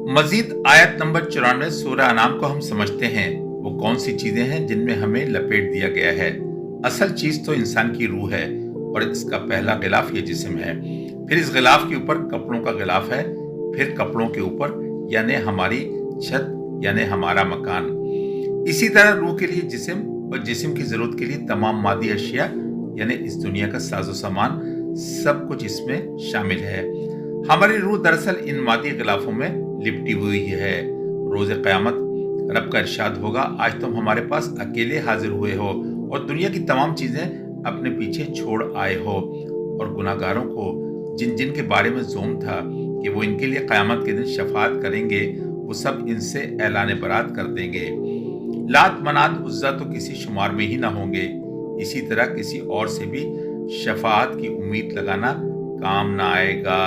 मजीद आयत नंबर 94 सूरह अनाम को हम समझते हैं। वो कौन सी चीजें हैं जिनमें हमें लपेट दिया गया है। असल चीज तो इंसान की रूह है और इसका पहला गिलाफ ये जिस्म है। फिर इस गिलाफ के ऊपर कपड़ों का गिलाफ है। फिर कपड़ों के ऊपर यानी हमारी छत यानी हमारा मकान। इसी तरह रूह के लिए जिस्म और जिस्म की जरूरत के लिए तमाम मादी अशिया यानी इस दुनिया का साजो सामान सब कुछ इसमें शामिल है। हमारी रूह दरअसल इन मादी गिलाफों में लिपटी हुई है। रोज क़यामत रब का इरशाद होगा, आज तुम हमारे पास अकेले हाजिर हुए हो और दुनिया की तमाम चीजें अपने पीछे छोड़ आए हो। और गुनाहगारों को जिन जिन के बारे में ज़ोम था कि वो इनके लिए क़यामत के दिन शफाअत करेंगे, वो सब इनसे ऐलान बरात कर देंगे। लात मनात उज़्ज़ा तो किसी शुमार में ही ना होंगे। इसी तरह किसी और से भी शफाअत की उम्मीद लगाना काम ना आएगा।